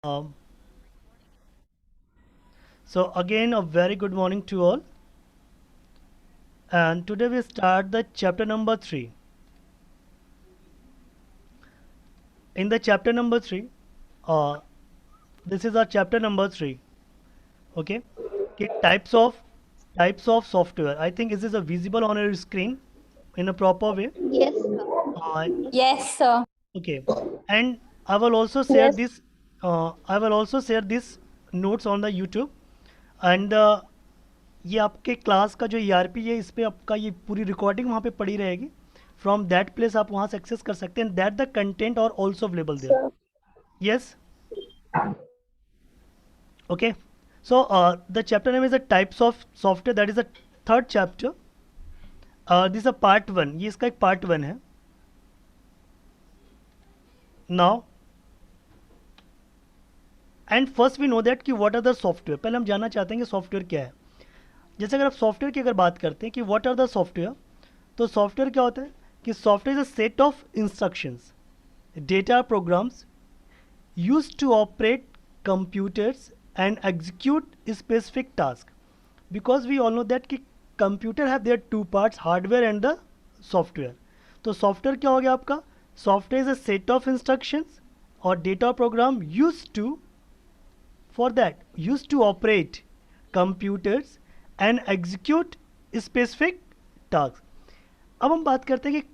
Um, so again, a very good morning to all. And today we start the chapter number 3. In the chapter number 3, uh, this is our chapter number 3. Okay, okay, types of software. I think this is a visible on your screen in a proper way. Yes, sir. Uh, Yes, sir. okay, and I will also share Yes. this. I will also share this notes on the YouTube and ये आपके class का जो ERP है इस पे आपका ये पूरी रिकॉर्डिंग वहाँ पे पड़ी रहेगी. फ्रॉम दैट प्लेस आप वहाँ से एक्सेस कर सकते हैं. दैट द कंटेंट और also available there. Sir. Yes. Okay. So the chapter name is the types of software. That is the third chapter. This a part 1. ये इसका एक पार्ट 1 है. Now and first we know that कि what are the software. पहले हम जानना चाहते हैं कि सॉफ्टवेयर क्या है. जैसे अगर आप सॉफ्टवेयर की अगर बात करते हैं कि व्हाट आर द सॉफ्टवेयर, तो सॉफ्टवेयर क्या होता है कि software is a set of instructions, data programs use to operate computers and execute specific task. Because we all know that कि computer have their two parts, hardware and the software. तो software क्या हो गया आपका? Software is a set of instructions और data program use to for that used to operate computers and execute specific tasks. अब हम बात करते हैं कि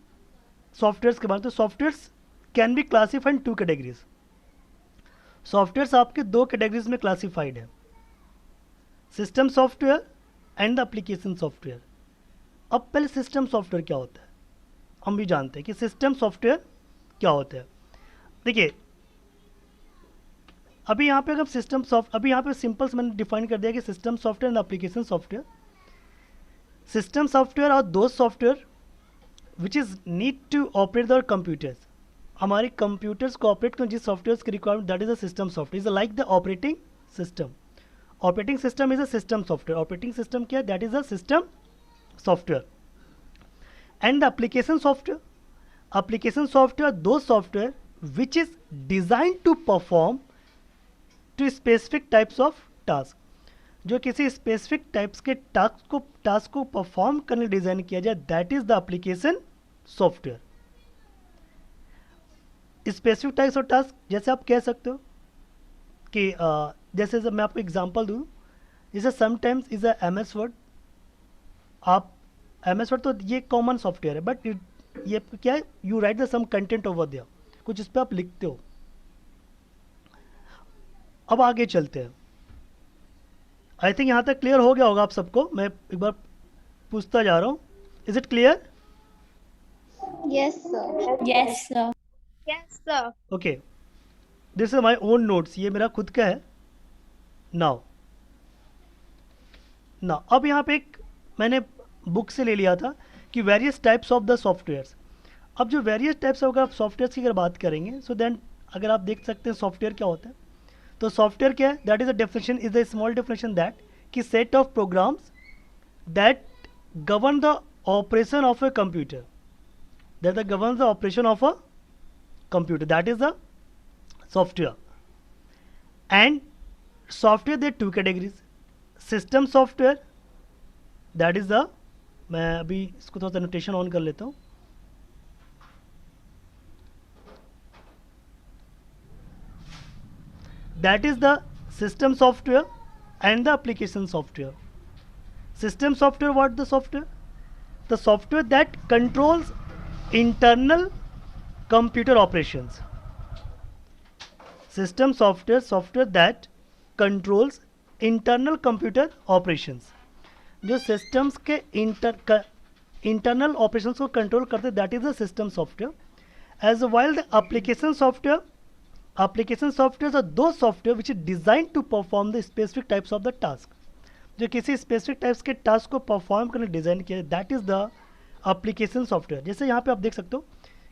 सॉफ्टवेयर्स के बारे में. तो softwares can be classified in 2 categories. Softwares आपके 2 कैटेगरीज में क्लासीफाइड है, system software and the application software. अब पहले सिस्टम सॉफ्टवेयर क्या होता है हम भी जानते हैं कि सिस्टम सॉफ्टवेयर क्या होता है. देखिए अभी यहाँ पे अगर अभी यहाँ पे सिंपल से मैंने डिफाइन कर दिया कि system software and application software. System software और दो software which is need to operate the computers. हमारे कंप्यूटर्स को ऑपरेट करने जिस सॉफ्टवेयर की requirement, that is a system software. Is like the operating system. Operating system is a system software. Operating system क्या है? That is a system software. And the application software, application software दो software which is design to perform to specific types of task, जो किसी specific types के task को perform करने design किया जाए, that is the application software. Specific types of task जैसे आप कह सकते हो कि जैसे जब मैं आपको एग्जांपल दूं, जैसे sometimes is a MS word. आप MS वर्ड तो ये कॉमन सॉफ्टवेयर है, बट ये क्या है, you write the some content over there, कुछ इस पर आप लिखते हो. अब आगे चलते हैं. आई थिंक यहाँ तक क्लियर हो गया होगा आप सबको. मैं एक बार पूछता जा रहा हूँ. Is it clear? Yes, sir. Yes, sir. Yes, sir. Okay. This is my own notes. ये मेरा खुद का है. नाउ अब यहाँ पे एक मैंने बुक से ले लिया था कि various types of the softwares. अब जो वेरियस टाइप्स ऑफ सॉफ्टवेयर की अगर बात करेंगे, सो देन अगर आप देख सकते हैं सॉफ्टवेयर क्या होता है. तो सॉफ्टवेयर क्या है? That is a definition, is a small definition that कि set of programs that govern the operation of a computer, that governs the operation of a computer, that is the software. And software there are 2 categories. System software, that is the, मैं अभी इसको थोड़ा सा notation on कर लेता हूँ. That is the system software and the application software. System software, what the software? The software that controls internal computer operations. System software, software that controls internal computer operations. जो systems के internal operations को control करते, that is the system software. As while the application software are those software which is designed to perform the specific types of the task. जो किसी specific types के task को perform करने design किया है, that is the application software. जैसे यहाँ पे आप देख सकते हो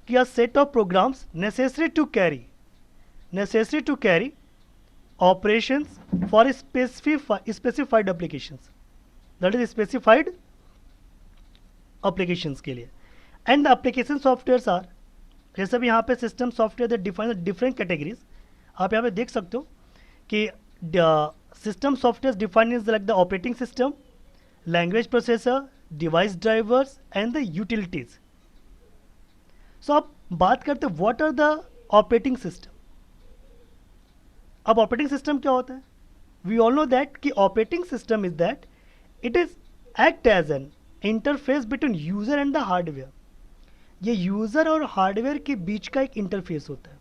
कि a set of programs necessary to carry operations for specified applications, that is specified applications के लिए. And the application softwares are, जैसे भी यहाँ पे system software define different categories. आप यहाँ पे देख सकते हो कि system software defined is like the operating system, language processor, device drivers and the utilities. So अब बात करते हैं what are the operating system. अब ऑपरेटिंग सिस्टम क्या होता है? वी ऑल नो दैट कि operating system is that it is act as an interface between user and the hardware. ये यूजर और हार्डवेयर के बीच का एक इंटरफेस होता है.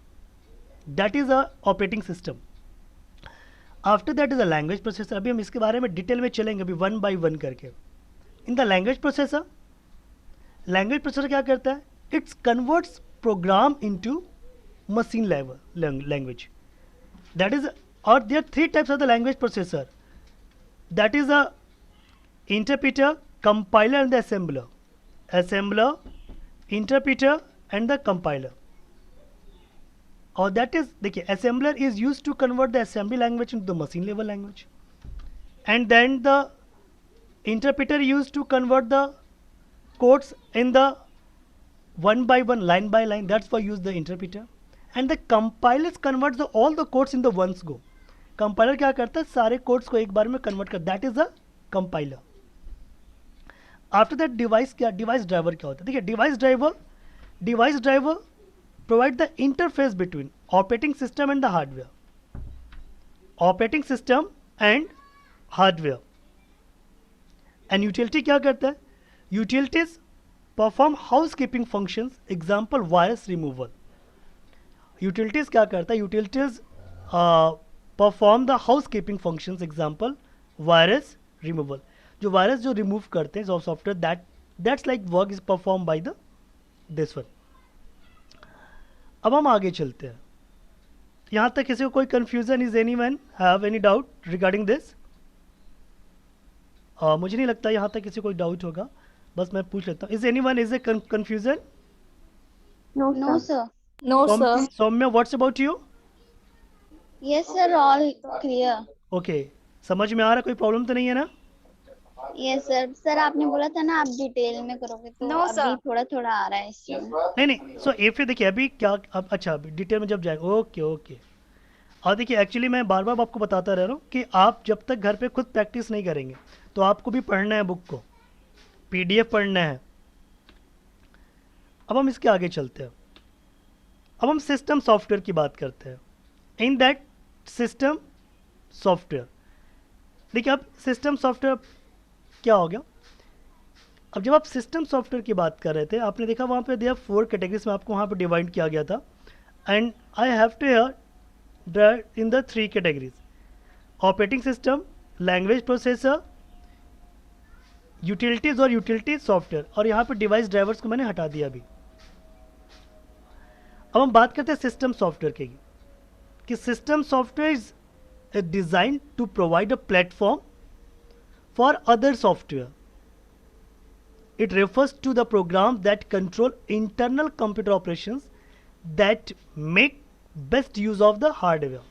That is a operating system. After that is a language processor. अभी हम इसके बारे में डिटेल में चलेंगे अभी वन बाय वन करके. इन द लैंग्वेज प्रोसेसर क्या करता है? It's converts programme into machine level language. That is, or there are three types of the language processor. That is a interpreter, compiler, and the assembler. Assembler, interpreter, and the compiler. Or that is, देखिए, assembler is used to convert the assembly language into the machine level language, and then the interpreter used to convert the codes in the one by one, line by line. That's why use the interpreter. And the compiler converts all the codes in the ones go. Compiler क्या करता है? सारे codes को एक बार में convert कर. That is a compiler. After that device driver क्या होता है? देखिए, device driver provide the interface between operating system and the hardware. Operating system and hardware. And utility क्या करता है? Utilities perform house keeping functions. Example virus removal. Utilities क्या करता है? Utilities perform the house keeping functions. Example virus removal. जो virus जो remove करते हैं software that's like work is perform by the this one. अब हम आगे चलते हैं. यहाँ तक किसी को कोई confusion? Is any one have any doubt regarding this? मुझे नहीं लगता यहाँ तक किसी को कोई डाउट होगा. बस मैं पूछ लेता हूँ. Is anyone is a confusion? No, sir. No, sir. Saumya, what's about you? Yes, sir. All clear. Okay, समझ में आ रहा? कोई प्रॉब्लम तो नहीं है ना? Yes, sir. सर आपने बोला था ना आप डिटेल में करोगे तो No, sir. अभी थोड़ा थोड़ा आ रहा है इसमें. नहीं. सो फिर देखिए अभी क्या अब अच्छा अभी डिटेल में जब जाएगा. ओके. और देखिए एक्चुअली मैं बार बार आपको बताता रह रहा हूँ कि आप जब तक घर पे खुद प्रैक्टिस नहीं करेंगे तो आपको भी पढ़ना है बुक को, PDF पढ़ना है. अब हम इसके आगे चलते हैं. अब हम सिस्टम सॉफ्टवेयर की बात करते हैं. इन दैट सिस्टम सॉफ्टवेयर, देखिए अब सिस्टम सॉफ्टवेयर क्या हो गया? अब जब आप सिस्टम सॉफ्टवेयर की बात कर रहे थे आपने देखा वहाँ पे दिया 4 कैटेगरीज में आपको वहाँ पे डिवाइड किया गया था. And I have to here in the 3 categories: operating system, language processor, utilities और यूटिलिटीज सॉफ्टवेयर. और यहाँ पे डिवाइस ड्राइवर्स को मैंने हटा दिया अभी. अब हम बात करते हैं सिस्टम सॉफ्टवेयर की कि system software is design to provide a platform for other software. It refers to the program that control internal computer operations that make best use of the hardware.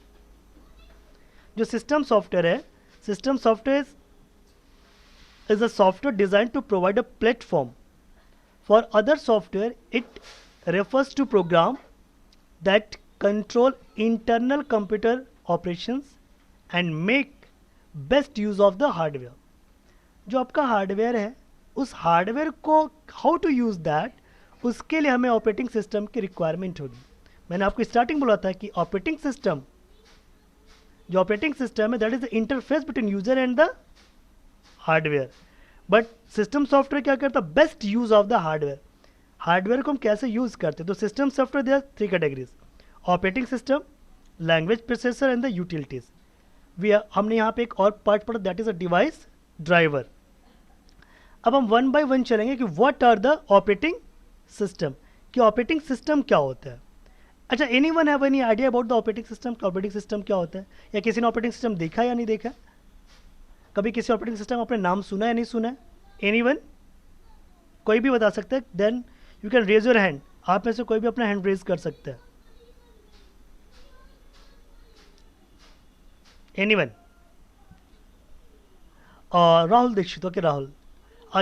जो सिस्टम सॉफ्टवेयर है, system software is a software designed to provide a platform for other software. It refers to program that control internal computer operations and make best use of the hardware. जो आपका hardware है उस hardware को how to use that, उसके लिए हमें operating system की requirement होगी. मैंने आपको स्टार्टिंग बोला था कि ऑपरेटिंग सिस्टम है that is the interface between user and the hardware. But system software क्या करता है? Best use of the hardware. Hardware को हम कैसे यूज करते हैं? तो system software there 3 categories: operating system, language processor and the utilities. हमने यहाँ पे एक और पार्ट पढ़ा that is a device driver. अब हम वन बाय वन चलेंगे कि what are the operating system, कि ऑपरेटिंग सिस्टम क्या होता है. अच्छा, any one have any idea about the operating system? Operating system क्या होता है, या किसी ने ऑपरेटिंग सिस्टम देखा या नहीं देखा? कभी किसी ऑपरेटिंग सिस्टम आपने नाम सुना है या नहीं सुना है? Anyone? कोई भी बता सकता है? Then you can raise your hand. आप में से कोई भी अपना हैंड रेज कर सकता है. Anyone? Rahul Dixit. Okay Rahul.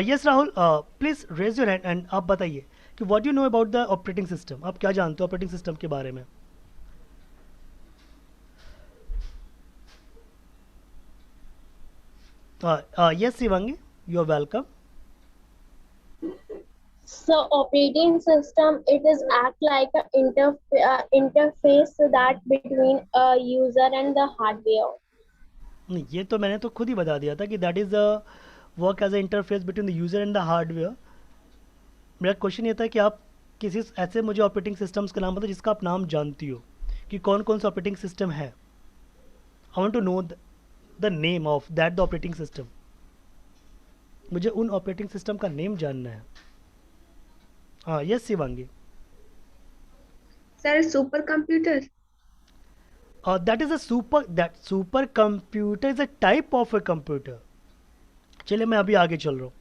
Yes Rahul, please raise your hand and आप बताइए कि what you know about the operating system. आप क्या जानते हो ऑपरेटिंग सिस्टम के बारे में? Yes, Shivangi, you're welcome. So operating system, it is act like a interface that between a user and the hardware. नहीं, ये तो मैंने तो खुद ही बता दिया था कि that is a work as a interface between the user and the hardware. मेरा क्वेश्चन ये था कि आप किसी ऐसे मुझे ऑपरेटिंग सिस्टम्स का नाम बताओ जिसका आप नाम जानती हो कि कौन कौन सा ऑपरेटिंग सिस्टम है। I want to know the name of that the operating system. मुझे उन ऑपरेटिंग सिस्टम का नेम जानना है। हाँ, yes Shivangi. Sir super computer. That is a super computer is a type of a computer. चलिए मैं अभी आगे चल रहा हूँ,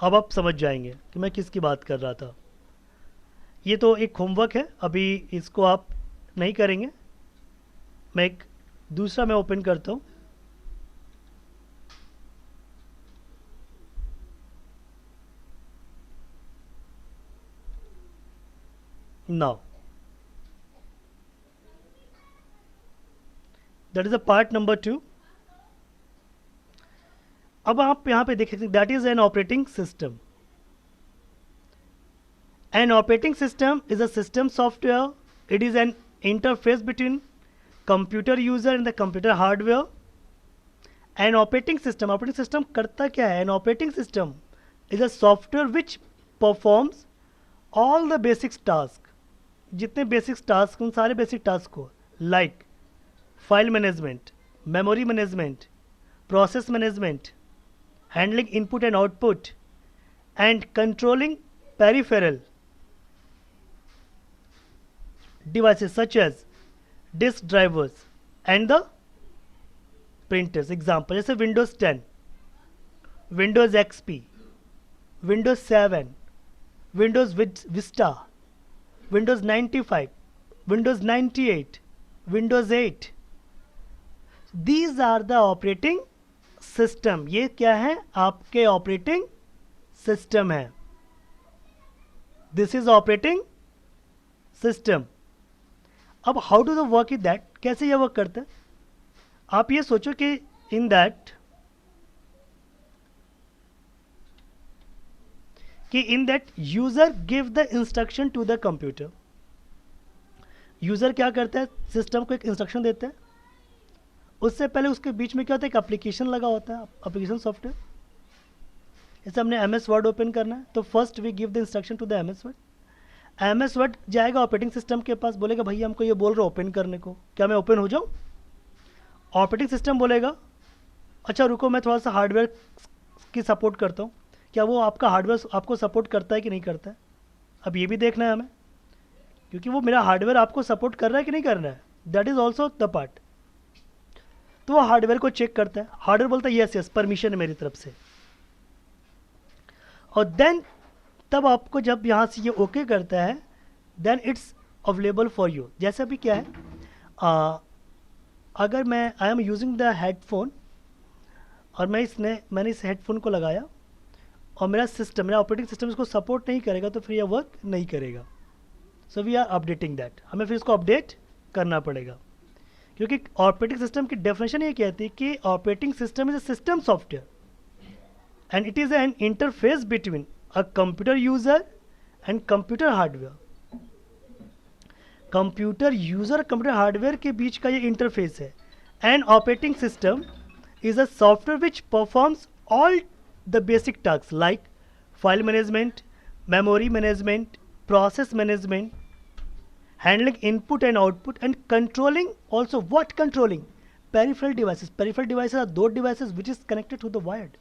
अब आप समझ जाएंगे कि मैं किसकी बात कर रहा था। ये तो एक होमवर्क है, अभी इसको आप नहीं करेंगे। मैं एक दूसरा मैं ओपन करता हूँ। Now that is a part number 2। अब आप यहाँ पे देख सकते हैं that is an operating system. An operating system is a system software. It is an interface between computer user and the computer hardware. An operating system करता क्या है? An operating system is a software which performs all the basic tasks. जितने basic tasks उन सारे basic tasks को like file management, memory management, process management, handling input and output, and controlling peripheral devices such as disk drivers and the printers. Example जैसे Windows 10, Windows XP, Windows 7, Windows Vista, Windows 95, Windows 98, Windows 8. These are the operating system. ये क्या है? आपके operating system है. This is operating system. अब how do the work is that, कैसे ये work करता है? आप ये सोचो कि in that user give the instruction to the computer. User क्या करता है? सिस्टम को एक इंस्ट्रक्शन देता है। उससे पहले उसके बीच में क्या होता है? एक एप्लीकेशन लगा होता है, एप्लीकेशन सॉफ्टवेयर। जैसे हमने MS वर्ड ओपन करना है तो first we give the instruction to the MS word. MS word जाएगा ऑपरेटिंग सिस्टम के पास, बोलेगा भैया हमको ये बोल रहे हो ओपन करने को, क्या मैं ओपन हो जाऊँ? ऑपरेटिंग सिस्टम बोलेगा अच्छा रुको मैं थोड़ा सा हार्डवेयर की सपोर्ट करता हूँ, क्या वो आपका हार्डवेयर आपको सपोर्ट करता है कि नहीं करता है? अब ये भी देखना है हमें, क्योंकि वो मेरा हार्डवेयर आपको सपोर्ट कर रहा है कि नहीं कर रहा है, that is also the part. तो वो हार्डवेयर को चेक करता है, हार्डवेयर बोलता है यस यस परमिशन है मेरी तरफ से, और देन तब आपको जब यहाँ से ये ओके करता है then it's available for you. जैसे अभी क्या है, अगर मैं I am using the headphone और मैंने इस हेडफोन को लगाया और मेरा ऑपरेटिंग सिस्टम इसको सपोर्ट नहीं करेगा तो फिर यह वर्क नहीं करेगा। So we are updating that, हमें फिर इसको अपडेट करना पड़ेगा, क्योंकि ऑपरेटिंग सिस्टम की डेफिनेशन ये कहती है कि operating system is a system software and it is an interface between a computer user and computer hardware. Computer user computer hardware के बीच का ये इंटरफेस है। And operating system is a software which performs all the basic task like file management, memory management, process management, handling input and output and controlling also what controlling peripheral devices. Peripheral devices are दो devices which is connected to the wired,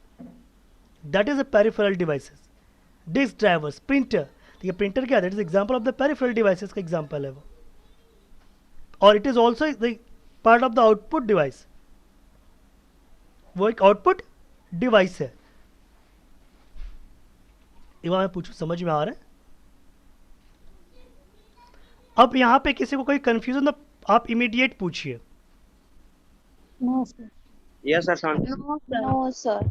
that is a peripheral devices. Disk drivers, printer, तो ये printer क्या है? That is example of the peripheral devices का example है वो, और it is also the part of the output device, वो एक आउटपुट डिवाइस है। इवा मैं पूछूं समझ में आ रहा है? अब यहाँ पे किसी को कोई कंफ्यूजन तो आप इमीडिएट पूछिए। No sir. Yes sir. No sir.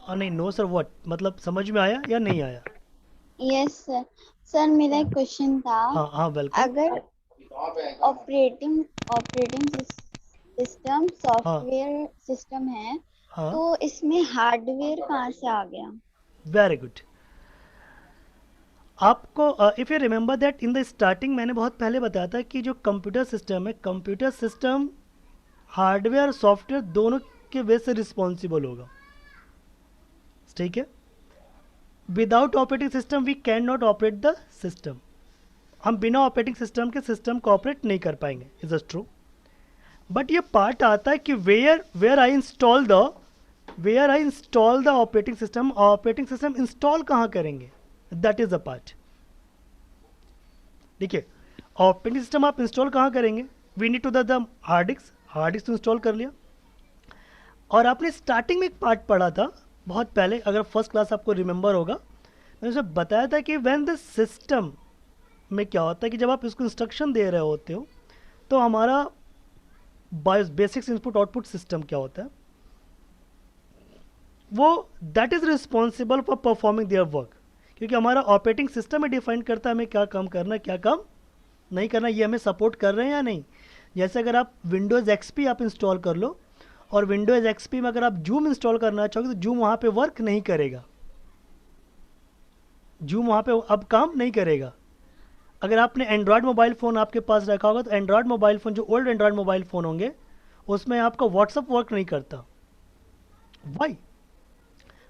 नहीं नो सर व्हाट मतलब समझ में आया या नहीं आया? Yes sir. सर मेरा एक क्वेश्चन था, हाँ वेलकम। अगर ऑपरेटिंग सिस्टम सॉफ्टवेयर सिस्टम है हाँ, तो इसमें हार्डवेयर कहाँ से आ गया? Very good. आपको if you remember that in the starting मैंने बहुत पहले बताया था कि जो कंप्यूटर सिस्टम है, कंप्यूटर सिस्टम हार्डवेयर और सॉफ्टवेयर दोनों के वे से रिस्पॉन्सिबल होगा, ठीक है। Without operating system we can not operate the system. हम बिना ऑपरेटिंग सिस्टम के सिस्टम को ऑपरेट नहीं कर पाएंगे, इज इज ट्रू। बट ये पार्ट आता है कि where I install the operating system install कहाँ करेंगे, दैट इज द पार्ट। देखिए, ऑपरेटिंग सिस्टम आप इंस्टॉल कहाँ करेंगे, we need to the hard disk install कर लिया। और आपने स्टार्टिंग में एक पार्ट पढ़ा था बहुत पहले, अगर फर्स्ट क्लास आपको रिमेंबर होगा, मैंने उसे बताया था कि व्हेन द सिस्टम में क्या होता है कि जब आप इसको इंस्ट्रक्शन दे रहे होते हो तो हमारा बेसिक्स इनपुट आउटपुट सिस्टम क्या होता है, वो that is responsible for performing their work. क्योंकि हमारा ऑपरेटिंग सिस्टम में डिफाइन करता है हमें क्या काम करना है, क्या काम नहीं करना, ये हमें सपोर्ट कर रहे हैं या नहीं। जैसे अगर आप विंडोज़ एक्सपी आप इंस्टॉल कर लो और विंडोज़ एक्सपी में अगर आप जूम इंस्टॉल करना चाहोगे तो जूम वहाँ पे वर्क नहीं करेगा, जूम वहाँ पे अब काम नहीं करेगा। अगर आपने एंड्रॉयड मोबाइल फ़ोन आपके पास रखा होगा तो एंड्रॉयड मोबाइल फ़ोन, जो ओल्ड एंड्रॉयड मोबाइल फ़ोन होंगे, उसमें आपका व्हाट्सअप वर्क नहीं करता। वाई?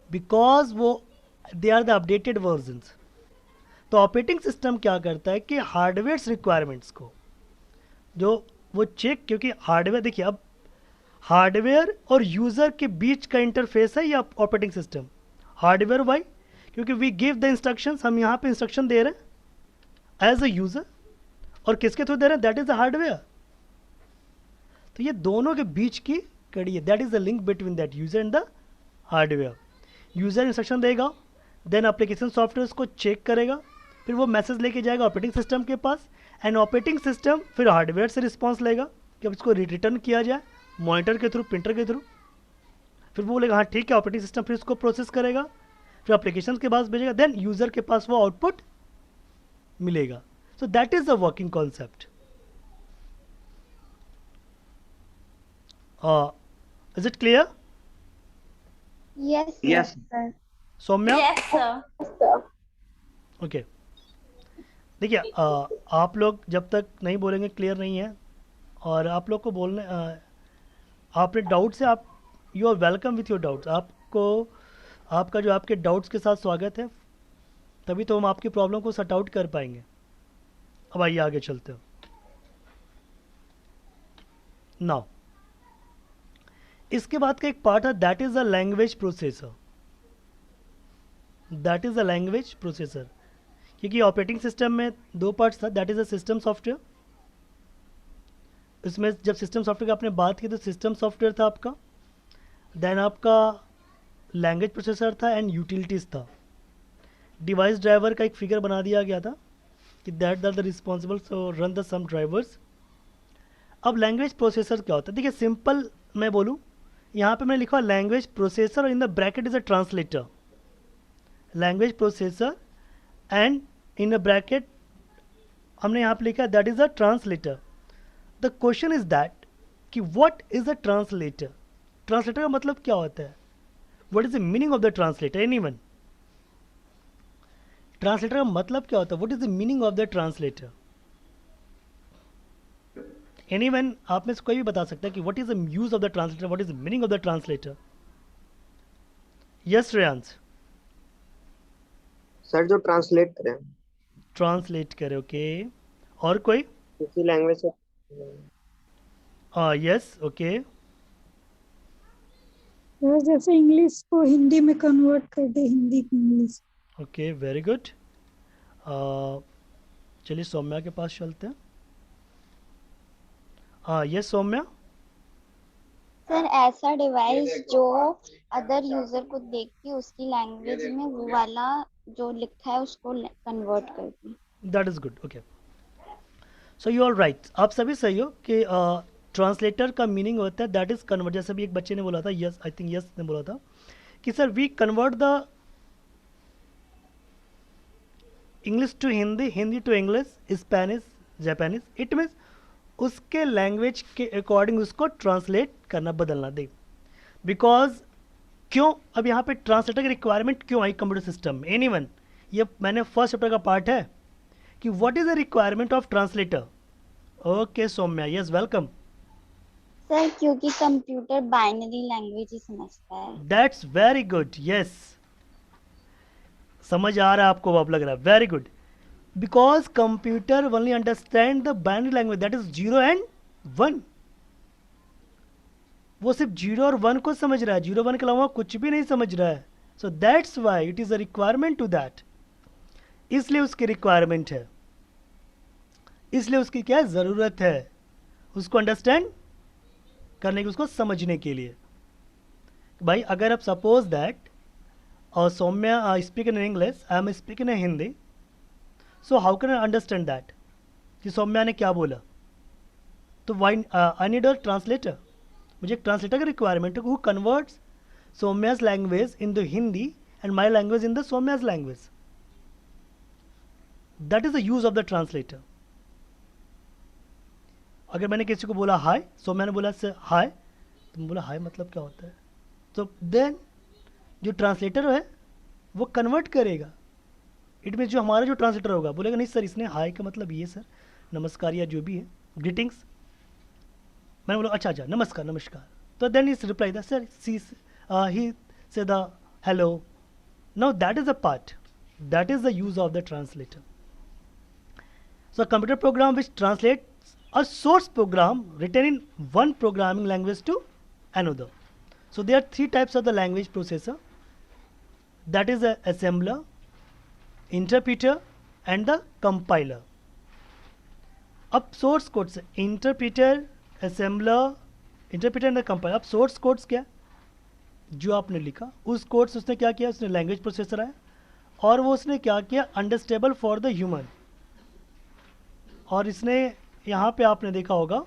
बिकॉज वो they are the updated versions. तो ऑपरेटिंग सिस्टम क्या करता है कि हार्डवेयर रिक्वायरमेंट्स को जो वो चेक, क्योंकि हार्डवेयर देखिए, अब हार्डवेयर और यूज़र के बीच का इंटरफेस है या ऑपरेटिंग सिस्टम। Hardware why? क्योंकि वी गिव द इंस्ट्रक्शंस, हम यहाँ पे इंस्ट्रक्शन दे रहे हैं एज अ यूज़र, और किसके थ्रू दे रहे हैं, दैट इज़ द हार्डवेयर। तो ये दोनों के बीच की कड़ी है, that is the link between that user and the hardware. User instruction देगा, देन एप्लीकेशन सॉफ्टवेयर उसको चेक करेगा, फिर वो मैसेज लेके जाएगा ऑपरेटिंग सिस्टम के पास, एंड ऑपरेटिंग सिस्टम फिर हार्डवेयर से रिस्पॉन्स लेगा कि अब इसको रिटर्न किया जाए मॉनिटर के थ्रू, प्रिंटर के थ्रू। फिर वो बोलेगा हाँ ठीक है, ऑपरेटिंग सिस्टम फिर इसको प्रोसेस करेगा, फिर एप्लीकेशन के पास भेजेगा, देन यूज़र के पास वो आउटपुट मिलेगा। So that is the working concept. Is it clear? Yes Yes. Sir. Saumya? Yes, sir. Okay देखिए, आप लोग जब तक नहीं बोलेंगे क्लियर नहीं है, और आप लोग को बोलने आपने डाउट्स है, आप you are welcome with your doubts. आपको आपका जो आपके डाउट्स के साथ स्वागत है, तभी तो हम आपकी प्रॉब्लम को सॉर्ट आउट कर पाएंगे। अब आइए आगे चलते हो। नाउ इसके बाद का एक पार्ट है, that is a language processor. That is a language processor, क्योंकि ऑपरेटिंग सिस्टम में दो पार्ट्स था, that is a system software. इसमें जब सिस्टम सॉफ्टवेयर की आपने बात की तो सिस्टम सॉफ्टवेयर था आपका, देन आपका लैंग्वेज प्रोसेसर था, एंड यूटिलिटीज़ था। डिवाइस ड्राइवर का एक फिगर बना दिया गया था कि that are the responsible so run the some drivers. अब लैंग्वेज प्रोसेसर क्या होता है, देखिए सिंपल मैं बोलूँ, यहाँ पे मैंने लिखा लैंग्वेज प्रोसेसर और in the bracket is a translator. Language processor and in a bracket हमने यहाँ पे लिखा that is a translator. The question is that कि what is a translator. Translator का मतलब क्या होता है, what is the meaning of the translator, anyone? Translator का मतलब क्या होता है, what is the meaning of the translator? Anyone आप में से कोई भी बता सकता है कि what is the use of the translator, what is the meaning of the translator? Yes Shreyansh? Sir जो ट्रांसलेट करें ट्रांसलेट करे, ओके। और कोई? किसी लैंग्वेज से। Yes, okay. जैसे इंग्लिश को हिंदी में कन्वर्ट कर दे, हिंदी को इंग्लिश। Okay, very good. चलिए सौम्या के पास चलते हैं। यस सौम्या? सर ऐसा डिवाइस जो अदर यूजर को देख के उसकी लैंग्वेज में वो वाला जो लिखा है उसको कन्वर्ट कर दे। That is good, okay. So you are right, आप सभी सही हो कि ट्रांसलेटर का मीनिंग होता है दैट इज़ कन्वर्ट। जैसे भी एक बच्चे ने बोला था, यस आई थिंक यस ने बोला था कि sir we convert the English to Hindi, Hindi to English, Spanish Japanese. It means उसके लैंग्वेज के अकॉर्डिंग उसको ट्रांसलेट करना, बदलना दे। बिकॉज क्यों अब यहाँ पे ट्रांसलेटर की रिक्वायरमेंट क्यों आई कंप्यूटर सिस्टम में? एनीवन? ये मैंने फर्स्ट चैप्टर का पार्ट है कि what is the requirement of translator. Okay Saumya, yes welcome. Sir क्योंकि कंप्यूटर बाइनरी लैंग्वेज ही समझता है. That's very good. यस, समझ आ रहा है आपको, अब लग रहा है. Very good. Because computer only understand the binary language, that is 0 and 1. वो सिर्फ 0 और 1 को समझ रहा है, 0 1 के अलावा कुछ भी नहीं समझ रहा है. So that's why it is a requirement to that. इसलिए उसकी रिक्वायरमेंट है, इसलिए उसकी क्या ज़रूरत है, उसको अंडरस्टैंड करने की, उसको समझने के लिए. भाई अगर आप सपोज दैट और Saumya speak in English, I am speak in Hindi, so how can I understand that कि सौम्या ने क्या बोला? तो why I need a translator. मुझे एक ट्रांसलेटर की रिक्वायरमेंट है who converts Saumya's language in the Hindi and my language in the Saumya's language. That is the use of the translator. अगर मैंने किसी को बोला हाय, सौम्या ने बोला से हाय, तुम बोला हाय मतलब क्या होता है, तो देन जो ट्रांसलेटर है वो कन्वर्ट करेगा. इट मीन जो हमारा जो ट्रांसलेटर होगा बोलेगा नहीं सर इसने हाय का मतलब ये सर नमस्कार या जो भी है ग्रीटिंग्स. मैंने बोला अच्छा अच्छा नमस्कार नमस्कार, तो then is reply the sir see he say the hello. Now that is a part, that is the use of the translator. So computer program which translate a source program written in one programming language to another. So there are three types of the language processor, that is the assembler, interpreter and the compiler. अब source codes interpreter, assembler, interpreter and the compiler. अब source codes क्या, जो आपने लिखा उस codes उसने क्या किया, उसने लैंग्वेज प्रोसेसर आया और वो उसने क्या किया अंडरस्टेबल फॉर द ह्यूमन. और इसने यहाँ पे आपने देखा होगा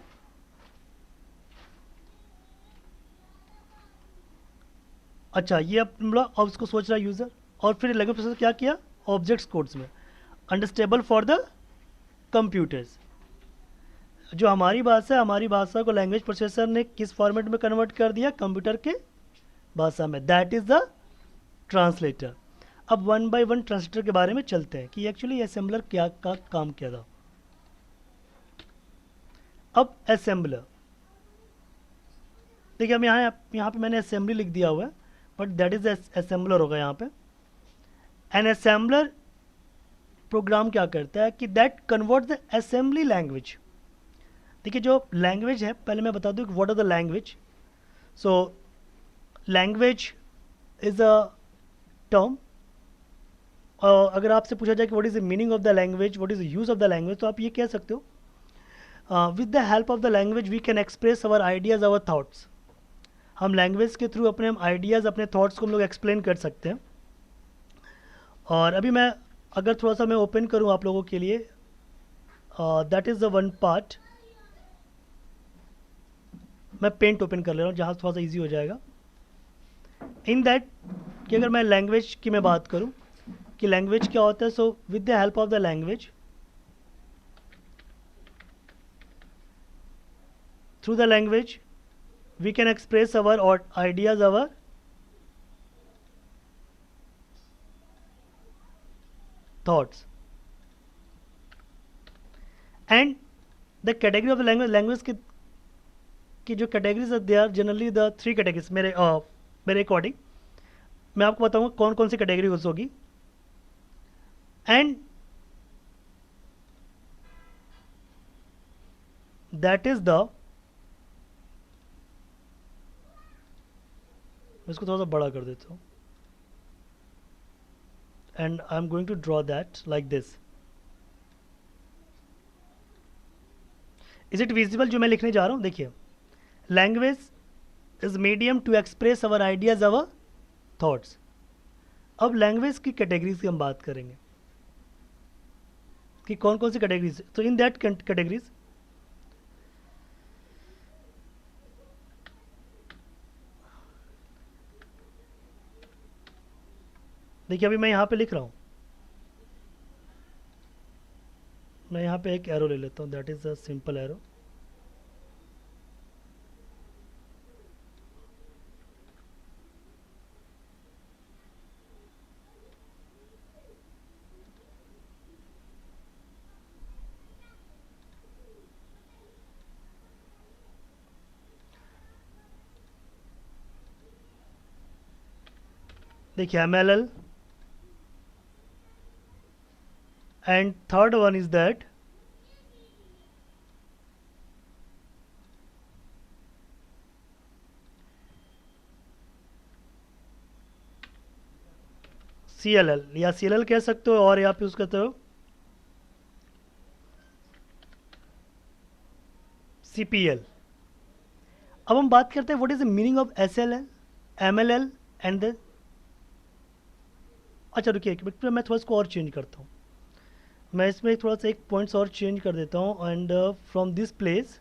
अच्छा ये अब उसको सोच रहा है यूज़र, और फिर लैंग्वेज प्रोसेसर क्या किया ऑब्जेक्ट्स कोड्स में अंडरस्टेबल फॉर द कंप्यूटर्स. जो हमारी भाषा है, हमारी भाषा को लैंग्वेज प्रोसेसर ने किस फॉर्मेट में कन्वर्ट कर दिया कंप्यूटर के भाषा में. That is the translator. अब वन बाय वन ट्रांसलेटर के बारे में चलते हैं कि एक्चुअली असेंबलर क्या का काम किया था. अब असेंबलर देखिए, अब यहाँ पे मैंने असेंबली लिख दिया हुआ है बट दैट इज असेंबलर होगा यहाँ पे. एन असेंबलर प्रोग्राम क्या करता है कि that convert the assembly language. देखिए जो लैंग्वेज है, पहले मैं बता दूँ कि what are the language. So language is a term. अगर आपसे पूछा जाए कि what is the meaning of the language, what is the use of the language, तो आप ये कह सकते हो with the help of the language we can express our ideas, our thoughts. हम लैंग्वेज के थ्रू अपने आइडियाज़, अपने थॉट्स को हम लोग एक्सप्लेन कर सकते हैं. और अभी मैं अगर थोड़ा सा मैं ओपन करूं आप लोगों के लिए, that is the one part. मैं पेंट ओपन कर ले रहा हूँ जहाँ थोड़ा सा इजी हो जाएगा. इन दैट कि अगर मैं लैंग्वेज की मैं बात करूँ कि लैंग्वेज क्या होता है, so with the help of the language, through the language we can express our ideas, our thoughts. And the category of the language की जो categories are, they are generally the three categories. मेरे according मैं आपको बताऊंगा कौन कौन सी category use होगी. एंड दैट इज द, मैं इसको थोड़ा सा बड़ा कर देता हूँ and I am going to draw that like this. Is it visible जो मैं लिखने जा रहा हूँ? देखिए, language is medium to express our ideas, our thoughts. अब लैंग्वेज की कैटेगरीज की हम बात करेंगे कि कौन कौन सी कैटेगरीज. तो इन दैट कैटेगरीज देखिए, अभी मैं यहाँ पे लिख रहा हूँ, मैं यहाँ पे एक एरो ले लेता हूँ, that is a simple arrow. देखिए MLL, and third one is that CLL, या CLL कह सकते हो और आप यूज करते हो CPL। अब हम बात करते हैं what is the meaning of SLL, MLL and the, अच्छा रुकिए एक मिनट, मैं थोड़ा इसको और चेंज करता हूँ, मैं इसमें थोड़ा सा एक पॉइंट्स और चेंज कर देता हूँ, and from this place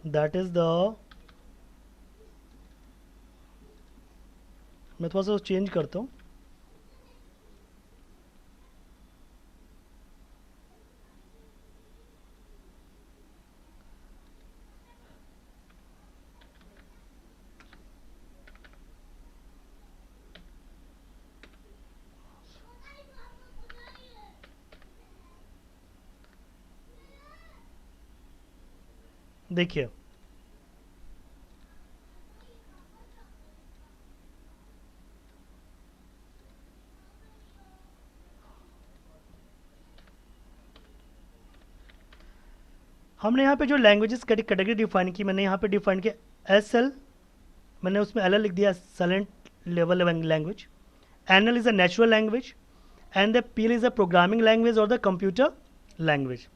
that is the, मैं थोड़ा सा चेंज करता हूँ। देखिए हमने यहाँ पे जो लैंग्वेजेस कैटेगरी डिफाइन की, मैंने यहाँ पे डिफाइन किया SL, मैंने उसमें LL लिख दिया, silent level language. NL is a natural language and the PL is a programming language और the computer language.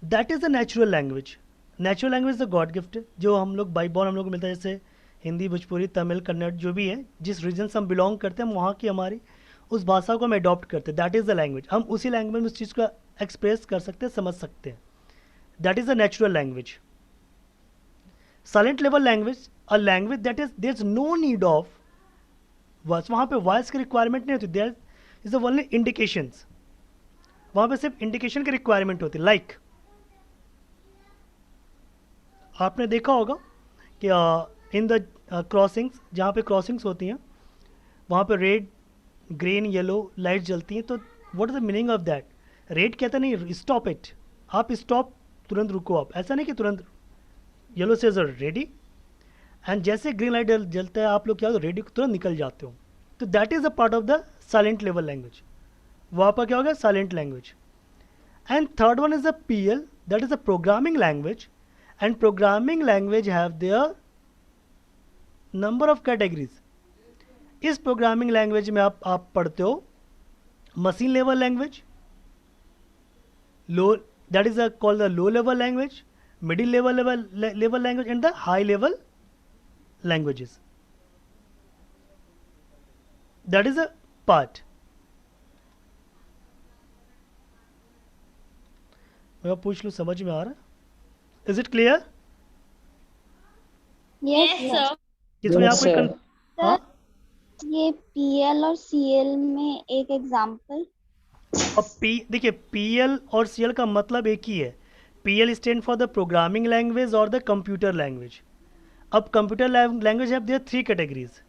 That is the natural language. Natural language the god gift, जो हम लोग by born हम लोग को मिलता है, जैसे हिंदी, भोजपुरी, तमिल, कन्नड़ जो भी है, जिस रीजन से हम बिलोंग करते हैं, हम वहाँ की हमारी उस भाषा को हम अडॉप्ट करते हैं, दैट इज़ द लैंग्वेज। हम उसी लैंग्वेज में उस चीज़ को एक्सप्रेस कर सकते हैं, समझ सकते हैं, that is the natural language. Silent level language, a language that is there is no need of words, वहाँ पे वॉइस की रिक्वायरमेंट नहीं होती, देयर इज ओनली इंडिकेशंस, वहाँ पे सिर्फ इंडिकेशन की रिक्वायरमेंट होती है। लाइक आपने देखा होगा कि इन द क्रॉसिंग्स, जहाँ पे क्रॉसिंग्स होती हैं वहाँ पे रेड, ग्रीन, येलो लाइट जलती हैं, तो what is the meaning of that? Red कहता नहीं स्टॉप इट, आप स्टॉप, तुरंत रुको, आप ऐसा नहीं कि तुरंत, येलो से रेडी, एंड जैसे ग्रीन लाइट जलता है आप लोग क्या हो, रेडी तुरंत निकल जाते हो। तो that is a part of the silent level language, वहाँ पर क्या होगा, silent language. And third one is the PL, that is a programming language, and programming language have their number of categories. इस प्रोग्रामिंग लैंग्वेज में आप पढ़ते हो machine level language, low, that is called the low level language, middle level language, and the high level languages. That is a part. मैं पूछ लूँ, समझ में आ रहा है? Is it clear? Yes, sir. इसमें आप कोई हाँ? ये PL और CL में एक एग्जांपल। अब देखिए PL और CL का मतलब एक ही है। PL stand for the programming language और द कंप्यूटर लैंग्वेज। अब computer language have there 3 categories.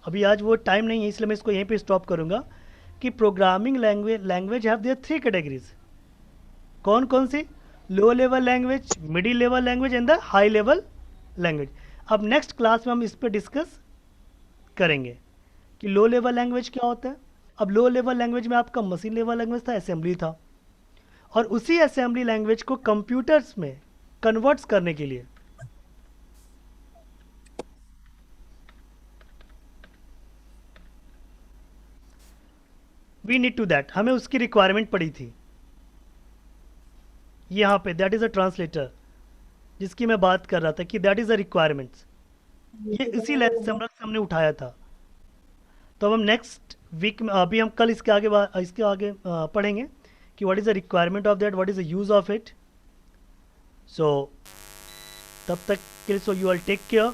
अभी आज वो टाइम नहीं है, इसलिए मैं इसको यहीं पे स्टॉप करूँगा कि programming language have there 3 categories. कौन कौन सी? Low level language, middle level language and the high level language. अब नेक्स्ट क्लास में हम इस पर डिस्कस करेंगे कि लो लेवल लैंग्वेज क्या होता है। अब लो लेवल लैंग्वेज में आपका मशीन लेवल लैंग्वेज था, असेंबली था, और उसी असेंबली लैंग्वेज को कंप्यूटर्स में कन्वर्ट्स करने के लिए वी नीड टू दैट, हमें उसकी रिक्वायरमेंट पड़ी थी। यहाँ पे दैट इज़ अ ट्रांसलेटर जिसकी मैं बात कर रहा था कि दैट इज़ अ रिक्वायरमेंट्स, ये इसी लेसन से हमने उठाया था। तो अब हम नेक्स्ट वीक में, अभी हम कल इसके आगे पढ़ेंगे कि what is the requirement of that, what is the use of it. So तब तक के लिए, so you all take care.